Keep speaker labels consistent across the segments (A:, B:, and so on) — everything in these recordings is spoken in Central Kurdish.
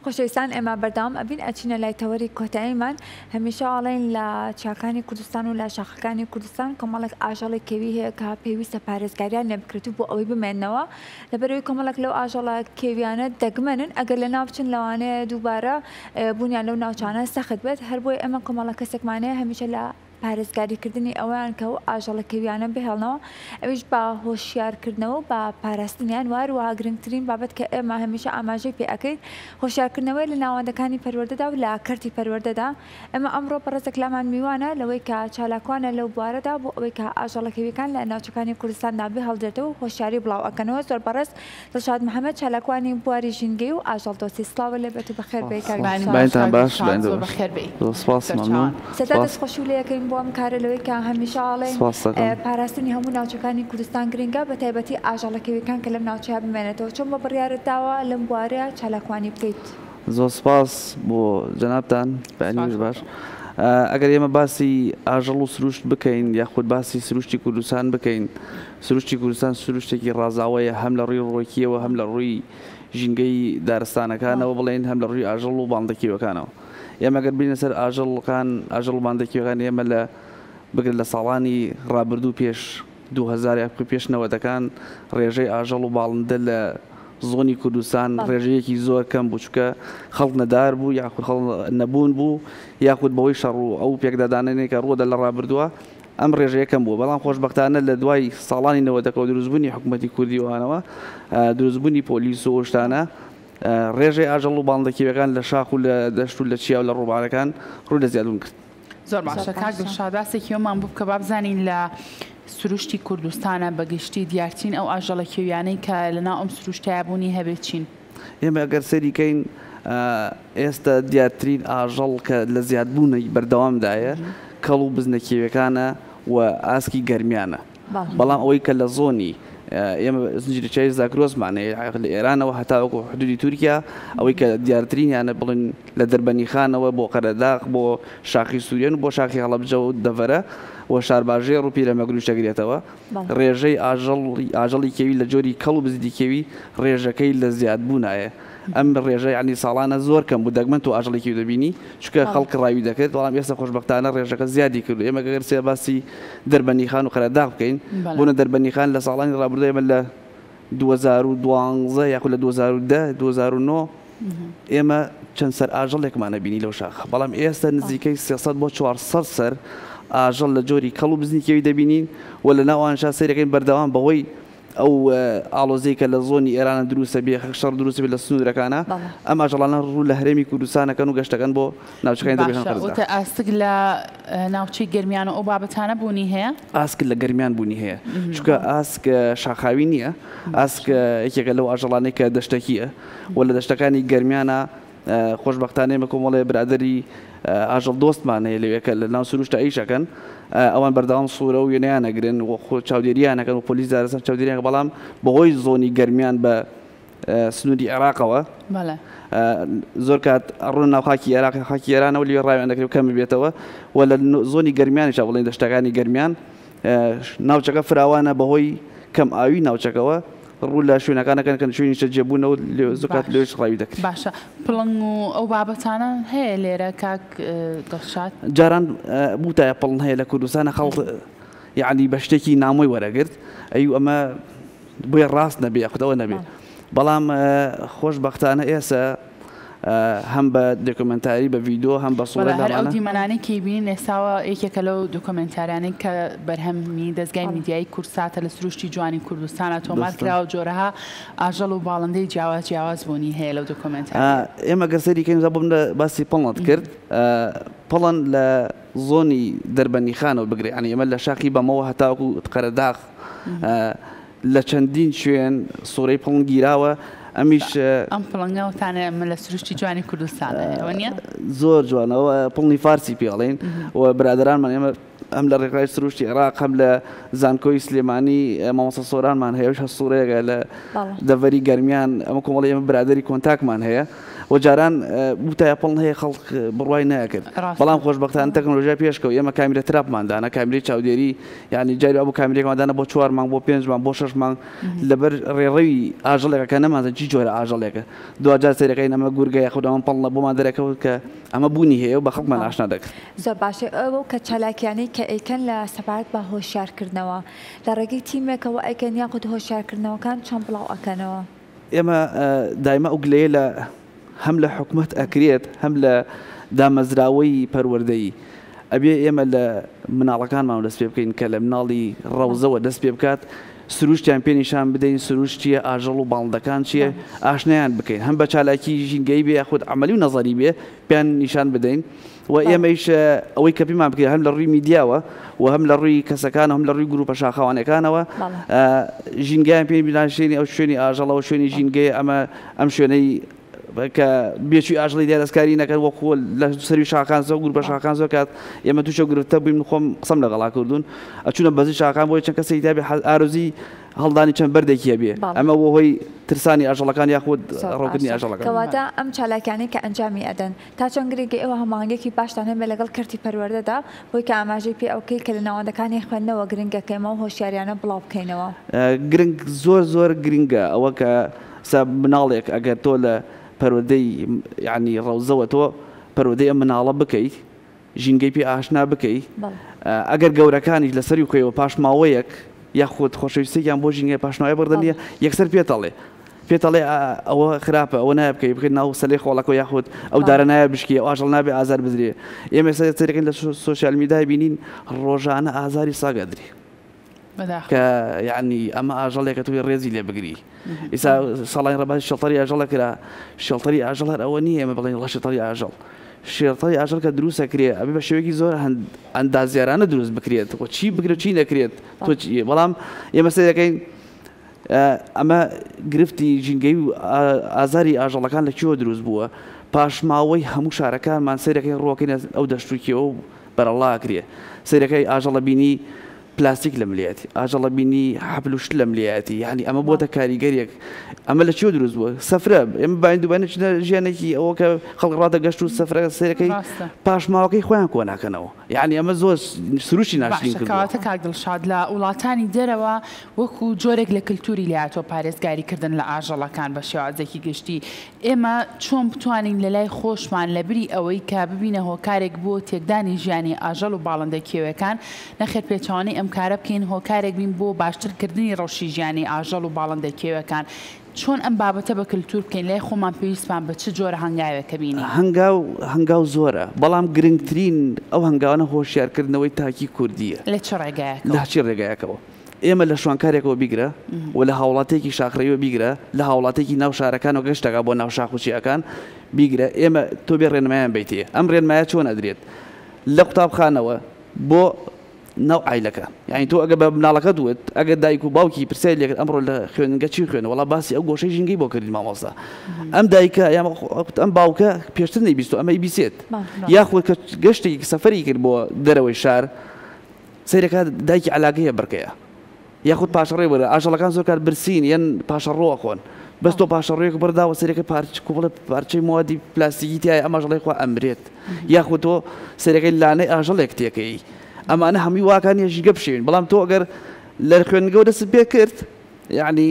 A: خۆشەویستان ئێمە بەردەوام ئەبین ئەچینە لای تەوەری کۆتاییمان هەمیشە ئاڵێن لە چاکانی کوردستان و لە شاخەکانی کوردستان کۆمەڵێک ئاژەڵی کێوی هەیە کە پێویستە پارێزگاریان لێ بکرێت بۆ ئەوەی بمێننەوە لەبەرەوەی کۆمەڵێک لەو ئاژەڵە کێویانە دەگمەنن ئەگەر لە ناو بچن لەوانەیە دووبارە بوونیان لەو ناوچانە سەخت بێت هەر بۆی ئەمە کۆمەڵە کەسێکمانەیە هەمیشە لە پارێزگاریکردنی ئەویان کە و ئاژەڵە کێویانە بهێڵنەوە ئەویش بە هۆشیارکردنەوە بە پاراستنیان واروها گرنگترین بابەت کە ئێمە هەمیشە ئاماژەی پێ ئەەکەیت هۆشیارکردنەوەی لە ناوەندەکانی پەروەردەدا و لە کەرتی پەروەردەدا ئەمە ئەمڕۆ بەڕێزێک لامان میوانە لەوەی کە چالاکوانە لەو بوارەدا بۆ ئەوەی کە ئاژەڵە کێویەکان لە ناوچەکانی کوردستاندا بهێڵدرێتەوە و هۆشیاری بڵاو ئەکەنەوە زۆر بەڕێز دڵشاد محەممەد چالاکوانی بواری ژینگەی و ئاژەڵ دۆستی سلااوە لێبێت و بەخێر سەدا دەستخۆشی و لەکەین بۆ ئەم کارە لەوەی کە هەمیشە ئاڵێن پاراستنی هەموو ناوچەکانی کوردستان گرنگە بە تایبەتی ئاژەڵە کێویەکان کە لەم ناوچەیە بمێنێتەوە چۆن بە بڕیارت داوە لەم بوارەیە چالاکوانی بکەیت.
B: زۆر سپاس بۆ جەنابتان بەنیش باش. ئەگەر ئێمە باسی ئاژەڵ و سروشت بکەین یاخود باسی سروشتی کوردستان بکەین، سروشتی کوردستان سروشتێکی ڕازاوەیە هەم لە ڕووی ڕۆکیەوە هەم لە ڕووی ژینگەی دارستانەکانەوە بڵێن هەم لە ڕووی ئاژەڵ و باڵندەکیوەکانەوە. ئێمە ئەگەر بینە سەر ئاژەڵەکان ئاژەڵ و باڵندەکیوەکان ئێمە لە بگرێت لە ساڵانی ڕابردوو پێش 2000 پێش نەوەتەکان ڕێژەی ئاژەڵ و باڵندە لە زۆنی کوردستان ڕێژەیەکی زۆر کەم بوو چکە خەڵک نەدار بوو یاخود خەڵک نەبوون بوو یاخود بەوەی شەڕ و ئەو پێکدادانێک کە ڕووەدا لە ڕابردووە ئەم ڕێژەیە کەم بوو. بەڵام خۆشبەختانە لە دوای ساڵانی نەوەتەکەەوە دروستبوونی حکوومەتی کوردیوانەوە دروستبوونی پۆلیس و شتانە ڕێژەی ئاژەڵ و باڵندەکیوەکان لە شاخ و لە دەشت و لە چیا و لە ڕووبارەکان ڕوو لە زیادبوون کرد.
C: زۆر باشە کاک دڵشاد باسێکیەوەمان بوو بکە با بزانین لە سروشتی کوردستانە بەگشتی دیارچین ئەو ئاژەڵە کێویانەی کە لەناو ئەم سروشتایە بوونی هەبێت چین.
B: ئێمە ئەگەر سەریکەین ئێستا دیارترین ئاژەڵ کە لە زیادبوونی بەردەوامدایە کەڵ و بزنە کێویەکانە و ئاسکی گەرمیانە. بەڵام ئەوەی کە لە زۆنی ئێمە زنجیرەکەی زاکرۆسمانەیە لە ئێرانەوە هەتاوەکو حدودی تورکیا ئەوەی کە دیارترینیانە بڵین لە دەربەنی خانەوە بۆ قەرەداغ بۆ شاخی سوورێن و بۆ شاخی هەڵەبجە و دەڤەرە و شارباژێ ڕووپی لە مەگروش دەگرێتەوە. ڕێژەی ئاژەڵی کێوی لە جۆری کەڵ و بزدی کێوی ڕێژەکەی لە زیادبوونایە. ئەم ڕێژەی عنی ساڵانە زۆر کەم بوو دەگمەن و ئاژەڵێکی دەبینی چکە خەڵک ڕاوی دەکرێت بەڵام ئێستا خۆشبەختانە ڕێژەکە زیادی کردو. ئێمە گەر سێ باسی دەربەنی خان و قەرەداغ بکەین بوونە دەربەنی خان لە ساڵانی ڕابردوو ئێمە لە 2012 یاخود لە 2010 2009 ئێمە چەند سەر ئاژەڵێکمانە بینی لەو شاخە. بەڵام ئێستا نزیکەی 300 بۆ 400 سەر ئاژەڵ لە جۆری کەڵ و بزنی کێوی دەبینین و لە ناوانشا سەیرەکەین بەردەوام بەهۆی ئەو ئاڵۆزەی کە لە زۆنی ئێرانە دروستە بێ شەڕ دروستە بێت لە سنوورەکانە ئەم ئاژەڵانە ڕوو لە هەرێمی کوردستانەکەن و گەشتەکەن بۆ ناوچەکانی دەبێتن
C: قەرزدا. ئاسک لە ناوچەی گەرمیان و ئەو بابەتانە بوونی هەیە؟
B: ئاسک لە گەرمیان بوونی هەیە چونکە ئاسک شاخاوی نییە، ئاسک یەکێکە لەو ئاژەڵانەی کە دەشتەکیە و لە دەشتەکانی گەرمیانە خۆشبەختانەیە مە کۆمەڵێ برادەری ئاژەڵ دۆستمان هەیە لەوێکە لە ناو سروشتە ئەیشەکەن ئەوان بەردەوام سوورە و وێنەیانەگرن و چاودێریانەکەن و پۆلیس دارەسەر چاودێریان بەڵام بەهۆی زۆنی گەرمیان بە سنووری عێراقەوە زۆر کات ڕوون ناو خاکی عێراق خاکی ئێرانەوە لێ ڕاویان دەکرێت کەم بێتەوە و لە زۆنی گەرمیانیشە بڵێن دەشتەکانی گەرمیان ناوچەکە فراوانە بەهۆی کەم ئاوی ناوچەکەەوە ڕوو لە شوێنەکانەکەن کە شوێنی جێبوونەوە زۆرکات لێش ڕاوی دەکرێت.
C: باشە پڵنگ و ئەو بابەتانە هەیە لێرە کاک دڵشاد؟
B: جاران بوتایە پڵن هەیە لە کوردستانە خەڵک یعنی بە شتێکی نامۆی وەرەگرت ئەی ئەمە بۆیە ڕاست نەبێ یاخودەوە نەبێت. بەڵام خۆشبەختانە ئێستا هەم بە دۆکۆمنتاری بە ڤیدیۆ هەم بە سوورە
C: ئەو دیمەنانی کە بینین ئێستاوە یەکێکە لەو دۆکۆمنتارانەی کە بەرهەمی دەستگای میدیایی کورساتە لە سروشتی جوانی کوردستانە تۆمار کراوە جۆرەها ئاژەڵ و باڵندەی جیاواز بوونی هەیە لەو دۆکۆمنتار.
B: ئێمە گەسەریکەین بۆم لە باسی پڵنت کرد پڵن لە زۆنی دەربەنی خانەوە بگرێ ینی ئێمە لە شاخی بەمەوە هەتاوەکو قەرەداغ لە چەندین شوێن سوورەی پڵن گیراوە. ئەمیش
C: ئەم پڵنگەوتانە من لە سروشتی جوانی کوردستانەوە نیە
B: زۆر جوانەوە پڵنی فارسی پێڵێن و برادرانمان ئێمە ئەم لە ڕێکخراوی سروشتی عێراق هەم لە زانکۆی سلێمانی مامۆستا سۆرانمان هەیە هەست سوورەیەکە لە دەڤەری گەرمیان ئەمە کۆمەڵی ئێمە برادری کۆنتاکمان هەیە وجاران بوتای پڵ هەیە خەڵک بڕوای ناکرد بەڵام خۆشبەختانە تەکنۆلۆژیا پێشکەوت ئێمە کامیرە تراپماندانا کامیرەی چاودێری یعنی جاری ئەو کامیرێکماندانە بۆ 4 مانگ بۆ 5 مانگ بۆ 6 مانگ لەبەر ڕێڕەوی ئاژەڵێکە کە نەمانزە چی جۆرە ئاژەڵێکە دوجار سەرەکەی ئەمە گورگای خوددا ئەم پڵە بۆمان دەرەکەوت کە ئەمە بوونی هەیە و بە خەڵکمان ئاشنا دەکرد
A: زۆر باشە ئەو کە چالاکیانەی کە ئەیکەن لە سەبارەت بە هۆشیارکردنەوە لە ڕێگەی تیمێکەوە ئەیکەن یاخود هۆشیارکردنەوەکان چۆن بڵاو ئەکەنەوە
B: ئێمە دایما ئەو گلەیە لە هەم لە حکومەت ئەکرێت هەم لە دامەزراوەی پەروەردەیی ئەبێ ئێمە لە مناڵەکانمان دەست پێ بکەین کە لە مناڵی ڕەوزەوە دەست پێ بکات سروشتیان پێ نیشان بدەین سروش چییە ئاژەڵ و باڵندەکان چییە ئاشنیان بکەین هەم بە چالاکی ژینگەی بێ خودت عملی و نەزەری بێ پێیان نیشان بدەین و ئێمەیش ئەوەی کە پێمان بکەین هەم لە ڕووی میدیاوە و هەم لە ڕووی کەسەکان هەم لە ڕووی گروپە شاخەوانەکانەوە ژینگەیان پێ بیناشێنی ئەو شوێنی ئاژەڵەوە شوێنی ژینگەی ئەم شوێنەی کە بێچوی ئاژەڵی دیارەسکاری نەکەن وەکو لە سەروی شاخان زۆ گروپە شاخان زۆر کات ئێمە تووشە گرفتە بووین خۆم قسەم لەگەڵا کردوون ئەچوونە بەزی شاخان بۆی چەند کەسێکی دابێ ئارۆزی هەڵدانی چەند بەردێکیە بێ ئەمە بۆ هۆی ترسانی ئاژەڵەکان یاخود ڕۆکردنی ئاژەڵەکان
A: کەواتە ئەم چالاکیانەی کە ئەنجامی ئەدەن تا چەند گرێگە ئێوە هەمانگێکی باشتان هەبێ لەگەڵ کەرتی پەروەردەدا بۆی کە ئاماژەی پێ ئەوکەی کە لە ناوەندەکانی خوێندنەوە گرنگەکەیمە و هۆشیاریانە بڵاو بکەینەوە
B: گرنگ زۆر گرنگە ئەوە کە مناڵێک ئەگەر تۆ لە پەروەردەی یعنی ڕەوزەوە تۆ پەروەردەی ئەم مناڵە بکەیت ژینگەی پێ ئاشنا بکەیت ئەگەر گەورەکانیش لەسەری وکەیەوە پاش ماوەیەک یاخود خۆشەویستێکیان بۆ ژینگەی پاشماوەیە بەردەنیە یەکسەر پێتەڵێ ئەوە خراپە ئەوە نایە بکەیت بکەیت ناو سەلەی خۆڵەکە یاخود ئەو دارە نایە بشکی ئەو ئاژەڵ نابێ ئازار بزرێ ئێمە سەرەکەین لە سۆشیال میدیای بینین ڕۆژانە ئازاری ساگەدری کە یعنی ئەمە ئاژەڵێکە توی ڕێزی لێ بگری ئیسا ساڵی ڕەباتی شەڵتەری ئاژەڵە کرا شەڵتەری ئاژەڵ هەر ئەوە نییە ئێمە بڵێن شەڵتەری ئاژەڵ شێڵتەری ئاژەڵ کە دروستە کرێ ئەبێ بە شێوەیەکی زۆر ئەندازیارانە دروست بکرێت چی بگرێت چی نەکرێت تۆ بەڵام ئێمە سەرەکەین ئەمە گرفتی ژینگەی و ئازاری ئاژەڵەکان لەکوێوە دروست بووە پاش ماوەی هەموو شارەکانمان سەرەکەی ڕۆکەین ئەو دەشتوکیەوە و بەرەڵا کرێ سەرەکەی ئاژەڵە بینی پلاستیک لە ملیەتی ئاژەڵە بینی حەبلوشت لە ملیەتی یعنی ئەمە بۆتە کاریگەریەک ئەمە لە چێ دروست بووە سەفرە ئێمە باین دووبارە چنە ژیانێکی ئەوە کە خەڵک ڕاتە گەشت و سەفرە سەرەکەی پاش ماوەکەی خۆیان کۆ ناکەنەوە یعنی ئەمە زۆر سروشی ناشرین
C: کردووە کاک دڵشاد لە وڵاتانی دەرەوە وەکو جۆرێک لە کللتوری لاتۆ پارێزگاریکردن لە ئاژەڵەکان بە شێوازێکی گشتی ئێمە چۆن بتوانین لە لای خۆشمان لەبری ئەوەی کە ببینە هۆکارێک بۆ تێکدانی ژیانی ئاژەڵ و باڵندە کێوەکان نەخێت پێچوانەی ئەم کارە بکەین هۆکارێک بین بۆ باشترکردنی ڕەوشی ژیانی ئاژەڵ و باڵندە کێوەکان چۆن ئەم بابەتە بە کللتور بکەین لای خۆمان پێویستمان بە چ جۆرە هەنگاوێکە بینی
B: هەنگاو زۆرە بەڵام گرنگترین ئەو هەنگاوانە هۆشیارکردنەوەی تاکی کوردیە
C: لە چ ڕێگایەک
B: لە چی ڕێگایەکەوە ئێمە لە شوانکارێکەوە بیگرە و لە هاوڵاتێکی شاخڕەوە بیگرە لە هاوڵاتێکی ناو شارەکان و گەشتەکە بۆ ناو شاخوچیەکان بیگرە ئێمە تۆ بێ ڕێنمایان بیتێ ئەم ڕێنمایە چۆن ئەدرێت لە قوتابخانەوە بۆ ناو عیلەکە یعنی تۆ ئەگە بە مناڵەکە دوت ئەگەر دایک و باوکی پرسیار لێکرد ئەمڕۆ لە خوێنگە چی خوێنە وڵا باسی ئەو گۆشەی ژینگەی بۆ کردی مامۆستا ئەم دایکە ئەم باوکە پێشتر نەیبیست و ئەمە ئیبیسێت یاخود کە گەشتێکی سەفەری کرد بۆ دەرەوەی شار سەیرەکە دایکی علاقەیە بڕکەیە یاخود پاشەڕێ وەرە ئاژەڵەکان زۆر کات برسین یان پاشەڕۆوە خۆن بەس تۆ پاشەڕێک بەرداوە سەرەکە کوڵە پارچەی موادی پلاستیکی تایە ئەم ئاژەڵی خوا ئەمرێت یاخود تۆ سەرەکەی لانەی ئاژەڵێک تێکەی ئەمانە هەمووی واکانی ژیگە بشێن بەڵام تۆ ئەگەر لە خوێنگەوە دەست پێ کرد یعنی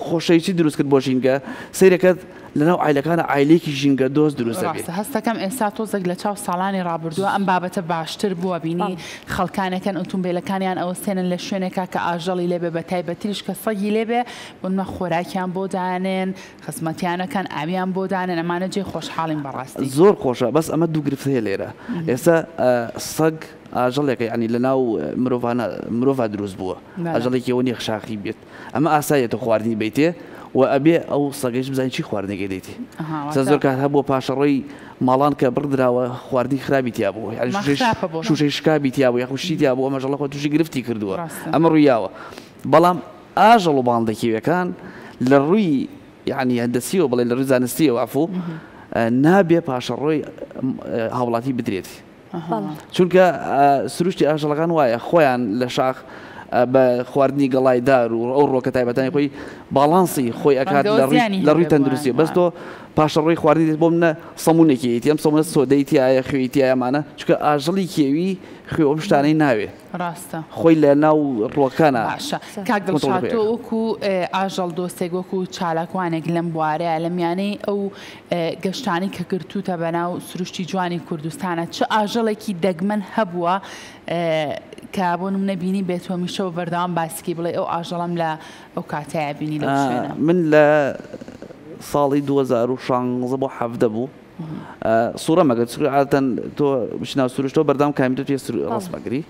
B: خۆشەویستی دروست کرد بۆ ژینگە سەیرەکەت لەناو عیلەکانە عیلێکی ژینگە دۆست دروست دەبێت
C: هەستەکەم ئێستا تۆزێک لە چاو ساڵانی ڕابردووە ئەم بابەتە باشتر بووە بینی خەڵکانەکەن ئۆتۆمبیلەکانیان ئەوەستێنن لە شوێنێکا کە ئاژەڵی لێبێ بە تایبەتریش کە سەگی لێبێ بۆنمە خۆراکیان بۆ دانێن خزمەتیانەکان ئاویان بۆ دانێن ئەمانە جێ خۆشحاڵین بەڕاستی
B: زۆر خۆشە بەس ئەمە دوو گرفت هەیە لێرە ئێستا سەگ ئاژەڵێکە ینی لە ناو مرۆڤ دروست بووە ئاژەڵێکی ئەوە نیە شاخی بێت ئەمە ئاسایەتە خواردنی بیتێ و ئەبێ ئەو سەگەیش بزانین چی خواردنێکی دەیتی زۆر کات هەبووە پاشەڕۆی ماڵان کە بڕدراوە خواردنی خراپی تیا بوو شوشەی شکابی تیا بوو یاخود شتی تیا بوو ئەمە ژەڵە خۆ تووشی گرفتی کردووە ئەمە ڕوویاوە بەڵام ئاژەڵ و باڵندەکێویەکان لە ڕووی یعنی هەندەسیەوە بڵێ لە ڕووی زانستیەوە عەفوو نابێ پاشەڕۆی هاوڵاتی بدرێت چونکە سروشتی ئاژەڵەکان وایە خۆیان لە شاخ بە خواردنی گەڵای دار و ئەو ڕۆکە تایبەتانی خۆی باڵانسی خۆی ئەکات لە ڕووی تەندروستی بەس تۆ پاشەڕۆی خواردنی دێت بۆ منە سەمونێکی ئەم سەمونە سۆدەیتیایە خوێتیایەمانە چکە ئاژەڵی کێوی خوێ ئەو شتانەی ناوێ
C: ڕاستە
B: خۆی لە ناو ڕۆکانە
C: کاک دڵشاد تۆ وەکو ئاژەڵ دۆستێک وەکو چالاکوانێک لەم بوارەیە لە میانەی ئەو گەشتانی کە گرتوتە بەناو سروشتی جوانی کوردستانە چه ئاژەڵێکی دەگمەن هەبووە کە بۆ نمونەبینی بێتوە میشەوە بەردەوام باسکی بڵێ ئەو ئاژەڵم لە ئەو کاتەیە بینی لەو شوێنە
B: من لە ساڵی 2016 بۆ 17 بوو سوورە مەگەر عادەتەن تۆ بچناو سروشتەوە بەردەوام کامیتە پێ ڕستمەگری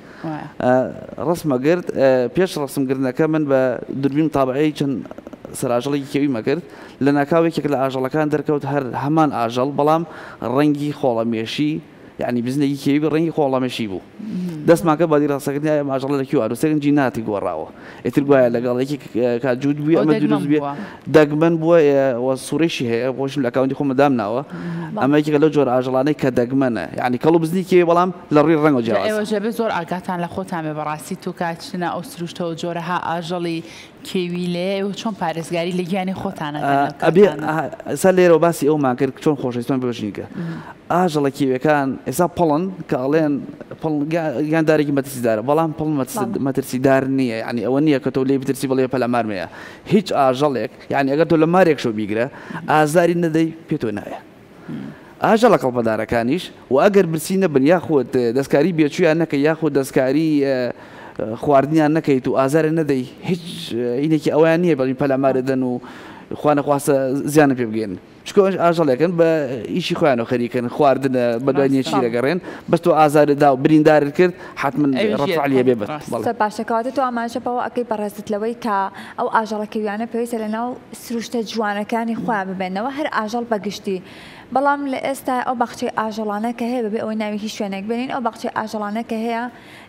B: ڕستمەگرت پێش ڕستمگرنەکە من بە دوربین تابعەی چەند سەراژەڵێکی کێوی مەکرد لە ناکاوێکێک لە ئاژەڵەکان دەرکەوت هەر هەمان ئاژەڵ بەڵام ڕەنگی خۆڵەمێشی یعنی بزنێکی کێوی ڕەنگی خۆڵەمەشی بوو دەستماکە بەدی ڕاستەکردنی ئاژەڵە لەکوێ ئاروسێکن جیناتی گۆڕاوە ئیتر گوایە لەگەڵێکی کاتجوود بووی ئەمە دروست بێ دەگمەن بووە سوورەشی هەیە خۆشم لە ئەکاونتی خۆمە دامناوە ئەمەیەکێکە لەو جۆرە ئاژەڵانەی کە دەگمەنە یعنی کەڵ بزنی کێوی بەڵام لە ڕووی ڕەنگە جیاواز
C: ئێوە زۆر ئاگاتان لە خۆتان بێ بەڕاستی تو کاتچنە ئەو سروشتەوە جۆرەها ئاژەڵی کێوی لێ چۆن پارێزگاری لە گیانی خۆتانە
B: ئەسا لێرەوە باسی ئەومان کرد چۆن خۆشەویستمان بەشینکە ئاژەڵە کێویەکان ئێستا پڵن کە ئەڵێن گیاندارێکی مەترسیدارە بەڵام پڵ مەترسیدار نییە ینی ئەوە نییە کە تۆ لێ بترسی بڵێ پەلەمارمەیە هیچ ئاژەڵێک یعنی ئەگەر تۆ لە مارێک شەو بیگرە ئازاری نەدەی پێ تۆ نایە ئاژەڵە کەڵپەدارەکانیش و ئەگەر برسی نەبن یاخود دەستکاری بێچوویان نەکە یاخود دەستکاری خواردنیان نەکەیت و ئازارە نەدەی هیچ اینێکی ئەویان نییە بەڵی پەلەمارەدەن و خوانەخواستە زیانە پێ بگەێن چکۆ ئاژەڵێکن بە ئیشی خۆیانەوە خەریکن خواردنە بە دوای نیەچی دەگەڕێن بەس تۆ ئازاردا و بریندارت کرد حتمن ڕفعلیە بێ بێت
A: باشەکەواتە تۆ ئاماژەپەوە ئەەکەی بەڕێزت لەوەی کە ئەو ئاژەڵەکەویانە پێویستە لە ناو سروشتە جوانەکانی خۆیان ببێنەوە هەر ئاژەڵ بەگشتی بەڵام لە ئێستا ئەو بەخچەی ئاژەڵانە کە هەیە بەبێ ئەوەی ناوێکی شوێنێک بێنین ئەو بەخچەی ئاژەڵانە کە هەیە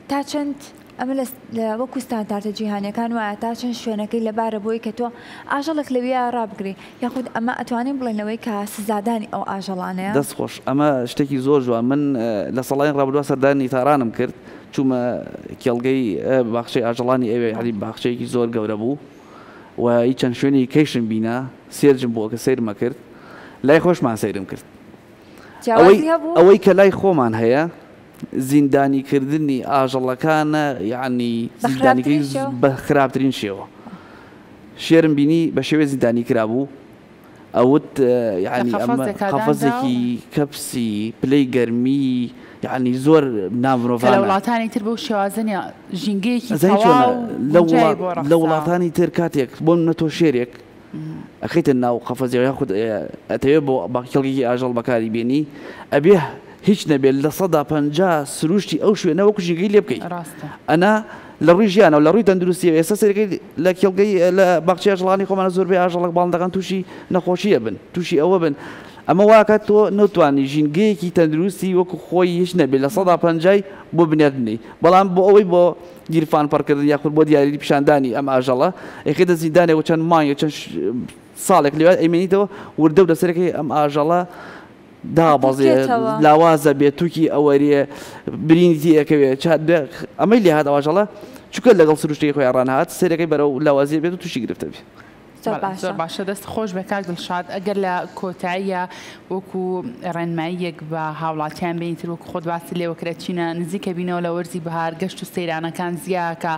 A: تا چەند ئەمە لە وەکو ستانداردە جیهانیەکان وایە تا چەند شوێنەکەی لەبارە بۆی کە تۆ ئاژەڵێک لەویە ڕابگری یاخود ئەمە ئەتوانین بڵێنەوەی کە سزادانی ئەو ئاژەڵانەیە
B: دەستخۆش ئەمە شتێکی زۆر جوان من لە سەڵاین ڕابردووە سەردانی تارانم کرد چوومە کێڵگەی باخچەی ئاژەڵانی ئەوێ علی باخچەیەکی زۆر گەورە بوو و هیچ چەند شوێنی کەیشم بینە سێرجم بووە کە سیرمە کرد لای خۆشمان سیرم کرد ئەوەی کە لای خۆمان هەیە زیندانیکردنی ئاژەڵەکانە یعنی زیندانیکردنی بە خراپترین شێوە شێرم بینی بە شێوێ زیندانی کرابوو ئەوت یعنی قەفەزێکی کەپسی پلەی گەرمی یعنی زۆر نامرۆڤانە
C: لە وڵاتانی تر بەو شێوازنە ژینگەیەکی
B: لە وڵاتانی تر کاتێک بۆ منە تۆ شێرێک ئەخەیتە ناو قەفەزێ یاخود ئەتەوێت بۆ باقیڵگی ئاژەڵ بەکاری بێنی ئەبێ هیچ نەبێت لە 150 سروشتی ئەو شوێنە وەکو ژینگەی لێ بکەیت ئەنا لە ڕووی ژیانەوە لە ڕووی تەندروستی ئێستا سەرەکەی لە کێڵگەی لە باخچەی ئاژەڵانی خۆمانە زۆربەی ئاژەڵک باڵندەکان تووشی نەخۆشیە بن تووشی ئەوە بن ئەمە واکات تۆ نەتوانی ژینگەیەکی تەندروستی وەکو خۆی هیچ نەبێت لە 150 بۆ بنیاد بنی بەڵام بۆ ئەوەی بۆ گیرفان پەڕکردن یاخود بۆ دیاری پیشاندانی ئەم ئاژەڵە ئەخێتە زیندانێک چەند مانگە چەند ساڵێک لێوات ئەیمێنیتەوە وردە و دەسەرەکەی ئەم ئاژەڵە دابەزێ لاوازە بێت تووکی ئەوەریە برینیتی ئەەکەوێت ئەمەی لێ هات ئاژەڵە چکە لەگەڵ سروشتەی خۆی ڕانهات سەرەکەی بەرەو لاوازیە بێت و تووشی گرفتە بێت
C: زۆر باشە دەست خۆش بە کاک دڵشاد ئەگەر لە کۆتاییە وەکو ڕێنماییەک بە هاوڵاتیان بینیتر وەکو خۆت باسی لێوەکرە چینە نزیکە بینەوە لە وەرزی بەهار گەشت و سەیرانەکان زیاکە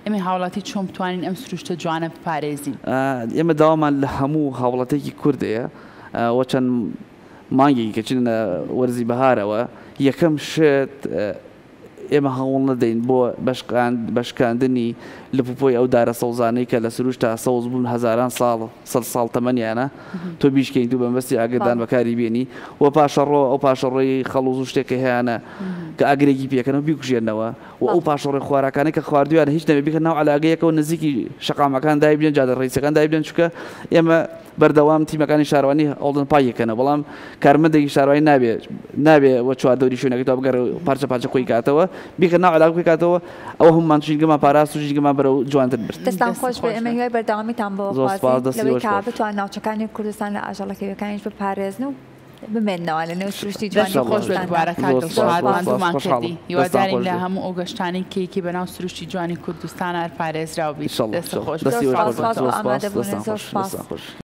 C: ئێمە هاوڵاتی چۆن بتوانین ئەم سروشتە جوانە بپارێزین
B: ئێمە داوامان لە هەموو هاوڵاتێکی کوردەیە وە چەند مانگێکی کە چینە وەرزی بەهارەوە یەکەم شت ئێمە هەوڵ نەدەین بۆ بەشکاندنی لەپۆی ئەو دارە سەوزانەی کە لە سروشتا سەوز بوون هەزاران ساڵ تەمەنیانە تۆ بیشکەین تو بەمبەستی ئاگردان بەکاری بێنی و پاشەڕۆ ئەو پاشەڕۆی خەڵوز و شتێکە هەیەە کە ئاگرێکی پێکەنەوە بیکوژێنەوە و ئەو پاشەڕۆی خواراکانی کە خواردویان هیچ نەبێ بیکە ناو علاگەیەکەوە نزیکی شەقامەکان دایبێن جادە ڕیسەکان دایبێن چکە ئێمە بەردەوام تیمەکانی شارەوانی ئەڵدن پایەکەنە بەڵام کارمەندێکی شارەوانی نابێ وە چواردەوری شوێنەکەی تا بگەڕ پارچە پارچە خۆی کاتەوە بیکە ناو علاگەی کاتەوە ئەوە هەمومان ژینگەمان پاراست و ژینگەمان بەرەو جوانتر برد
A: دەستان خۆش بێ ئێمە هیوای بەردەوامیتان بۆ خوازی لەوەی کە بتوان ناوچەکانی کوردستان لە ئاژەڵەکەویەکانیش بپارێزن و بمێنەوە لە نێو سروشتی جوانی
C: خۆش دووبارە کاکەڵمان کردی هیوادارین لە هەموو ئەو گەشتانی کێکی بەناو سروشتی جوانی کوردستان هەر پارێزراو بیت. دەست خۆش.
A: ئامادەبوون زۆر سپاس.